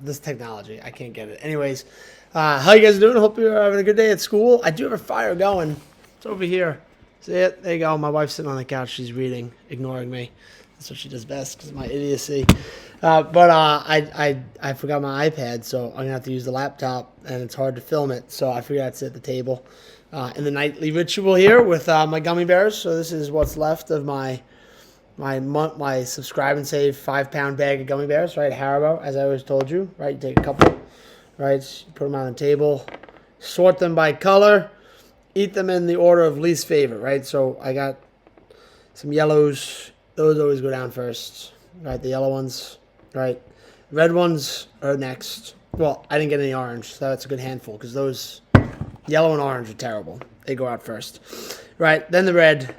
This technology, I can't get it. Anyways, how you guys doing? Hope you're having a good day at school. I do have a fire going. It's over here. See it? There you go. My wife's sitting on the couch. She's reading, ignoring me. That's what she does best because of my idiocy. I forgot my iPad, so I'm going to have to use the laptop, and it's hard to film it. So I figured I'd sit at the table in the nightly ritual here with my gummy bears. So this is what's left of my subscribe and save 5-pound bag of gummy bears, right? Haribo, as I always told you, right? You take a couple, right? You put them on the table, sort them by color, eat them in the order of least favorite, right? So I got some yellows. Those always go down first, right? The yellow ones, right? Red ones are next. Well, I didn't get any orange, so that's a good handful because those yellow and orange are terrible. They go out first, right? Then the red,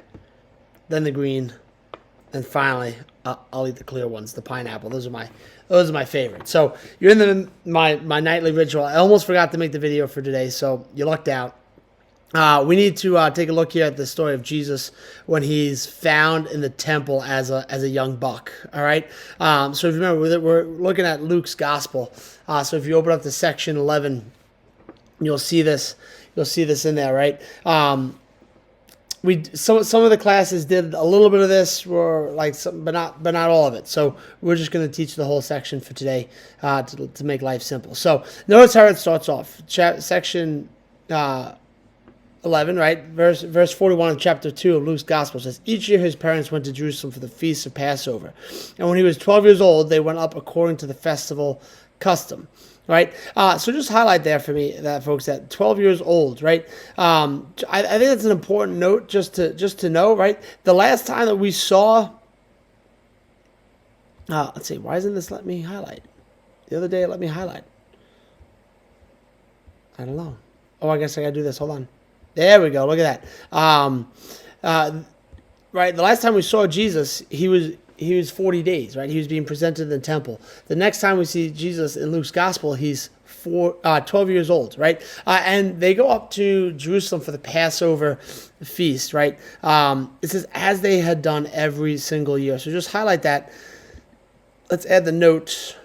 then the green. And finally, I'll eat the clear ones, the pineapple. Those are my favorites. So you're in my nightly ritual. I almost forgot to make the video for today, so you lucked out. We need to take a look here at the story of Jesus when he's found in the temple as a young buck. All right. So if you remember, we're looking at Luke's gospel. So if you open up to section 11, you'll see this. You'll see this in there, right? Some of the classes did a little bit of this, but not all of it. So we're just going to teach the whole section for today to make life simple. So notice how it starts off. Section 11, right? Verse 41 of chapter 2 of Luke's gospel says, each year his parents went to Jerusalem for the feast of Passover, and when he was 12 years old, they went up according to the festival custom. Right, so just highlight there for me, that folks, at 12 years old, right? I think that's an important note just to know, right? The last time that we saw, let's see, why isn't this letting me highlight? The other day it let me highlight. I don't know. Oh, I guess I gotta do this. Hold on. There we go. Look at that. Right, the last time we saw Jesus, he was 40 days, right? He was being presented in the temple. The next time we see Jesus in Luke's gospel, he's 12 years old, right? And they go up to Jerusalem for the Passover feast, right? It says, as they had done every single year. So just highlight that. Let's add the notes.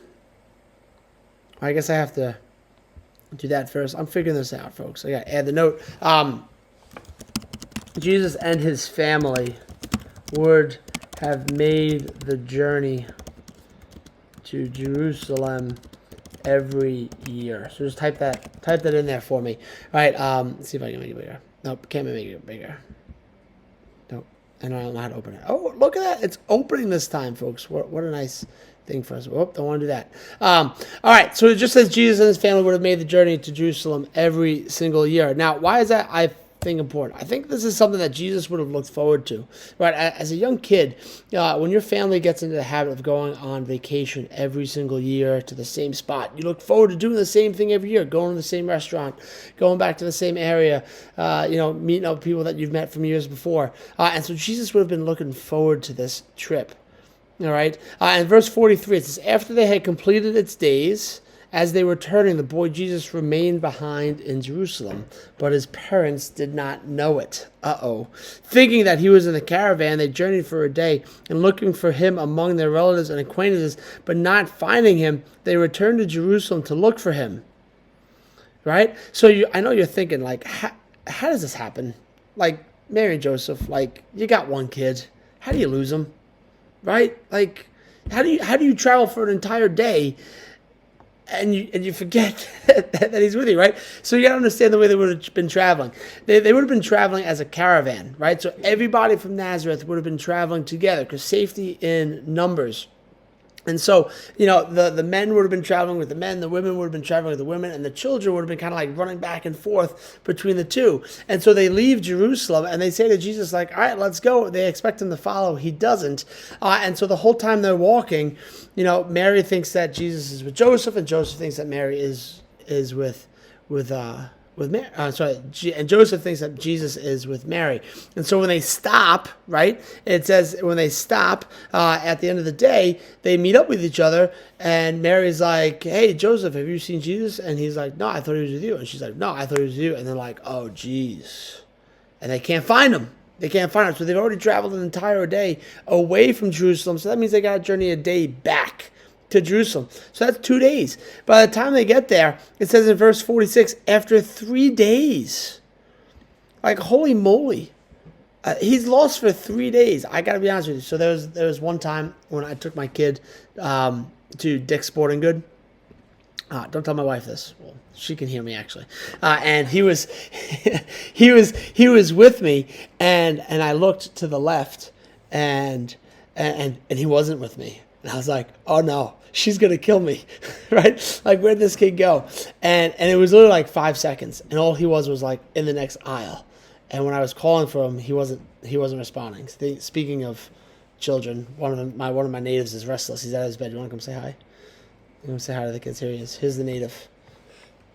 I guess I have to do that first. I'm figuring this out, folks. I got to add the note. Jesus and his family would have made the journey to Jerusalem every year. So just type that in there for me. All right, let's see if I can make it bigger. Nope, can't make it bigger. Nope, and I don't know how to open it. Oh, look at that. It's opening this time, folks. What a nice thing for us. Oh, don't want to do that. All right, so it just says Jesus and his family would have made the journey to Jerusalem every single year. Now, why is that important? I think this is something that Jesus would have looked forward to, right? As a young kid, when your family gets into the habit of going on vacation every single year to the same spot, you look forward to doing the same thing every year, going to the same restaurant, going back to the same area, meeting up with people that you've met from years before. And so Jesus would have been looking forward to this trip. All right. In verse 43, it says, after they had completed its days, as they were returning, the boy Jesus remained behind in Jerusalem, but his parents did not know it. Thinking that he was in the caravan, they journeyed for a day, and looking for him among their relatives and acquaintances, but not finding him, they returned to Jerusalem to look for him. Right? So I know you're thinking, like, how does this happen? Like, Mary and Joseph, like, you got one kid. How do you lose him? Right? Like, how do you travel for an entire day and you forget that he's with you, right? So you got to understand the way they would have been traveling. They would have been traveling as a caravan, right? So everybody from Nazareth would have been traveling together because safety in numbers. And so, the men would have been traveling with the men, the women would have been traveling with the women, and the children would have been kind of like running back and forth between the two. And so they leave Jerusalem and they say to Jesus, like, all right, let's go. They expect him to follow. He doesn't. And so the whole time they're walking, Mary thinks that Jesus is with Joseph, and Joseph thinks that Mary is with Mary. And Joseph thinks that Jesus is with Mary. And so when they stop, right, it says when they stop at the end of the day, they meet up with each other, and Mary's like, hey, Joseph, have you seen Jesus? And he's like, no, I thought he was with you. And she's like, no, I thought he was with you. And they're like, oh, geez. And they can't find him. They can't find him. So they've already traveled an entire day away from Jerusalem. So that means they got to journey a day back to Jerusalem. So that's 2 days. By the time they get there, it says in verse 46, after 3 days. Like, holy moly. He's lost for 3 days. I got to be honest with you. So there was one time when I took my kid to Dick's Sporting Good. Don't tell my wife this. Well, she can hear me actually. And he was he was with me, and I looked to the left, and he wasn't with me. And I was like, oh no, she's gonna kill me, right? Like, where'd this kid go? And it was literally like 5 seconds, and all he was like in the next aisle. And when I was calling for him, he wasn't responding. Speaking of children, one of my natives is restless. He's out of his bed. You want to come say hi? You want to say hi to the kids? Here he is. Here's the native.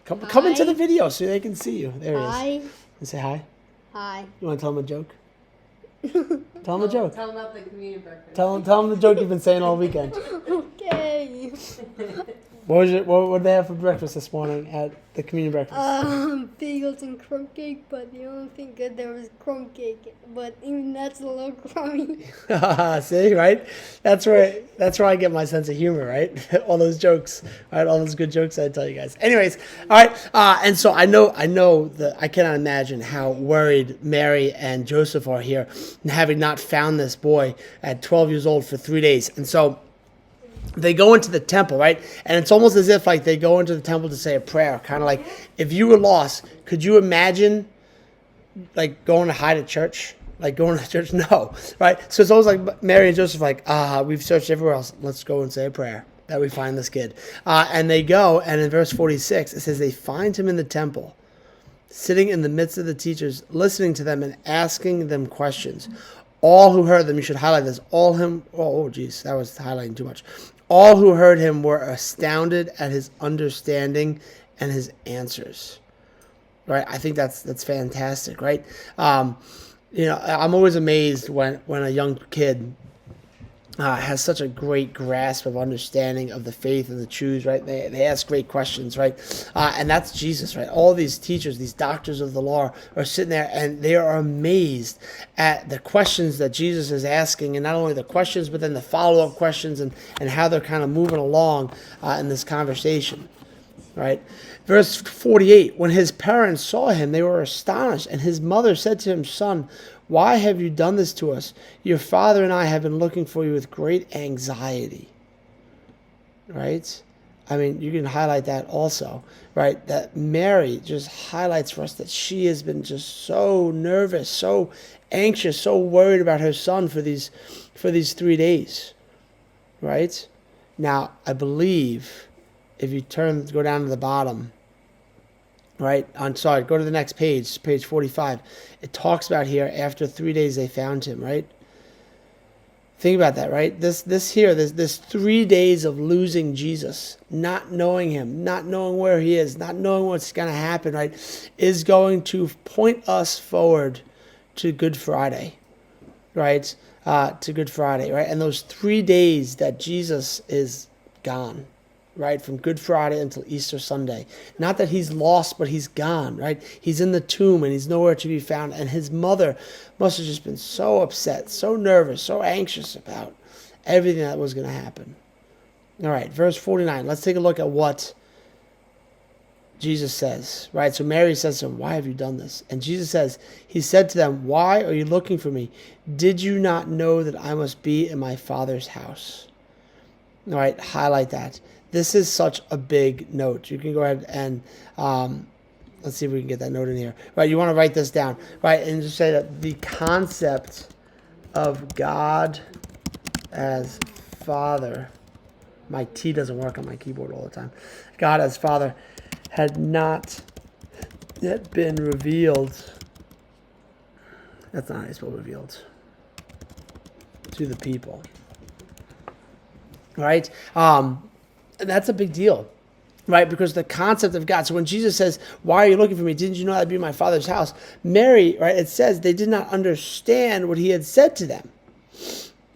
Come into the video so they can see you. There he is. Hi. And say hi. Hi. You want to tell him a joke? Tell him a joke. Tell him about the communion breakfast. Tell him the joke you've been saying all weekend. Okay. What did they have for breakfast this morning at the communion breakfast? Bagels and crumb cake, but the only thing good there was crumb cake. But even that's a little crummy. See, right? That's where I get my sense of humor, right? All those jokes, right? All those good jokes I tell you guys. Anyways, all right. And so I know that I cannot imagine how worried Mary and Joseph are here, having not found this boy at 12 years old for 3 days. And so they go into the temple, right? And it's almost as if like they go into the temple to say a prayer, kind of like if you were lost, could you imagine like going to hide at church? Like going to church? No, right? So it's almost like Mary and Joseph like, we've searched everywhere else. Let's go and say a prayer that we find this kid. And they go, and in verse 46, it says they find him in the temple, sitting in the midst of the teachers, listening to them and asking them questions. All who heard them, you should highlight this, that was highlighting too much. All who heard him were astounded at his understanding and his answers. Right? I think that's fantastic, right? I'm always amazed when a young kid has such a great grasp of understanding of the faith and the truths, right? They ask great questions, right? And that's Jesus, right? All these teachers, these doctors of the law are sitting there and they are amazed at the questions that Jesus is asking, and not only the questions, but then the follow-up questions and how they're kind of moving along in this conversation, right? Verse 48, when his parents saw him, they were astonished, and his mother said to him, "Son, why have you done this to us? Your father and I have been looking for you with great anxiety." Right? I mean, you can highlight that also, right? That Mary just highlights for us that she has been just so nervous, so anxious, so worried about her son for these 3 days, right? Now, I believe if you go down to the bottom, right? Go to the next page, page 45. It talks about here, after 3 days they found him, right? Think about that, right? This 3 days of losing Jesus, not knowing him, not knowing where he is, not knowing what's going to happen, right, is going to point us forward to Good Friday, right? To Good Friday, right? And those 3 days that Jesus is gone, right, from Good Friday until Easter Sunday. Not that he's lost, but he's gone, right? He's in the tomb and he's nowhere to be found. And his mother must have just been so upset, so nervous, so anxious about everything that was going to happen. All right, verse 49. Let's take a look at what Jesus says, right? So Mary says to him, "Why have you done this?" And Jesus says, he said to them, "Why are you looking for me? Did you not know that I must be in my Father's house?" All right, highlight that. This is such a big note. You can go ahead and let's see if we can get that note in here. Right, you want to write this down, right, and just say that the concept of God as Father. My T doesn't work on my keyboard all the time. God as Father had not yet been revealed. That's not how you spell revealed. To the people. Right? And that's a big deal, right? Because the concept of God. So when Jesus says, "Why are you looking for me? Didn't you know I'd be in my Father's house?" Mary, right, it says they did not understand what he had said to them,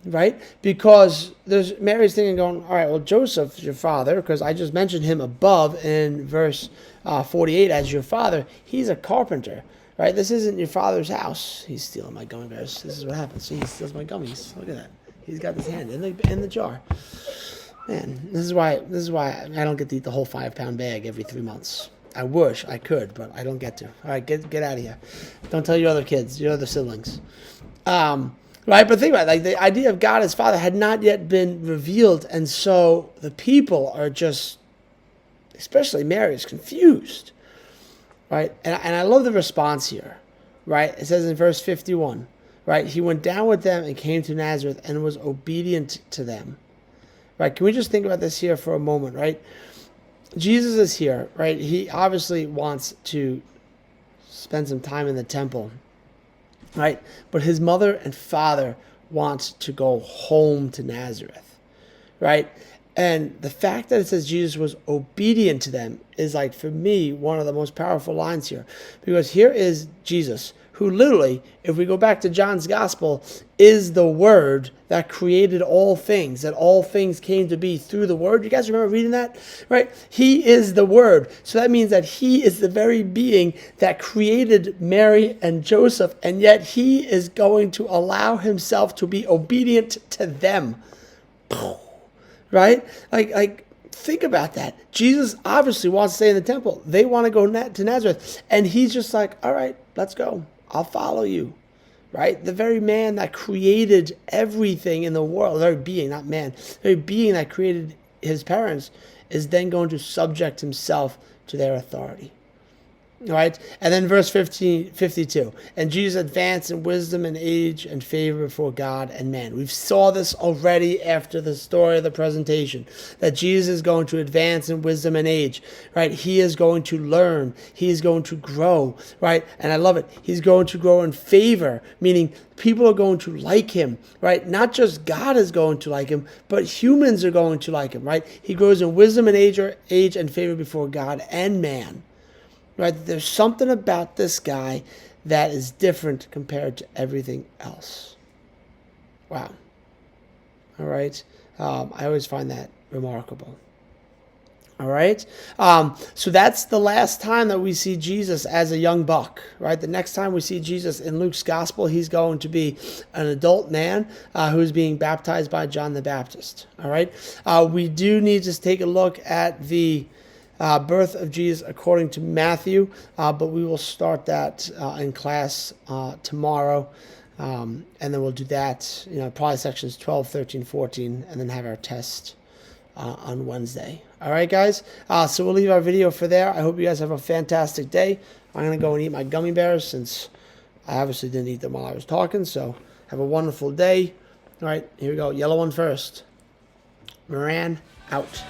right? Because Mary's thinking going, all right, well, Joseph's your father, because I just mentioned him above in verse 48 as your father. He's a carpenter, right? This isn't your father's house. He's stealing my gummy bears. This is what happens. See, he steals my gummies. Look at that. He's got his hand in the jar. Man, this is why I don't get to eat the whole 5-pound bag every 3 months. I wish I could, but I don't get to. All right, get out of here. Don't tell your other kids, your other siblings. Right, but think about it, like the idea of God as Father had not yet been revealed, and so the people are just, especially Mary, is confused. Right, and I love the response here. Right, it says in verse 51. Right, he went down with them and came to Nazareth and was obedient to them. Right, can we just think about this here for a moment? Right, Jesus is here. Right, he obviously wants to spend some time in the temple. Right, but his mother and father want to go home to Nazareth. Right, and the fact that it says Jesus was obedient to them is, like, for me, one of the most powerful lines here, because here is Jesus, who literally, if we go back to John's gospel, is the Word that created all things, that all things came to be through the Word. You guys remember reading that? Right? He is the Word. So that means that he is the very being that created Mary and Joseph, and yet he is going to allow himself to be obedient to them. Right? Like think about that. Jesus obviously wants to stay in the temple. They want to go to Nazareth. And he's just like, all right, let's go. I'll follow you, right? The very man that created everything in the world, the very being, not man, the very being that created his parents is then going to subject himself to their authority, right? And then verse 52, and Jesus advanced in wisdom and age and favor before God and man. We saw this already after the story of the presentation, that Jesus is going to advance in wisdom and age, right? He is going to learn. He is going to grow, right? And I love it. He's going to grow in favor, meaning people are going to like him, right? Not just God is going to like him, but humans are going to like him, right? He grows in wisdom and age and favor before God and man. Right, there's something about this guy that is different compared to everything else. Wow. All right. I always find that remarkable. All right. So that's the last time that we see Jesus as a young buck, right? The next time we see Jesus in Luke's gospel, he's going to be an adult man who's being baptized by John the Baptist. All right. We do need to take a look at the birth of Jesus according to Matthew, but we will start that in class tomorrow, and then we'll do that, probably sections 12, 13, 14, and then have our test on Wednesday. All right, guys, so we'll leave our video for there. I hope you guys have a fantastic day. I'm going to go and eat my gummy bears since I obviously didn't eat them while I was talking, so have a wonderful day. All right, here we go. Yellow one first. Moran out.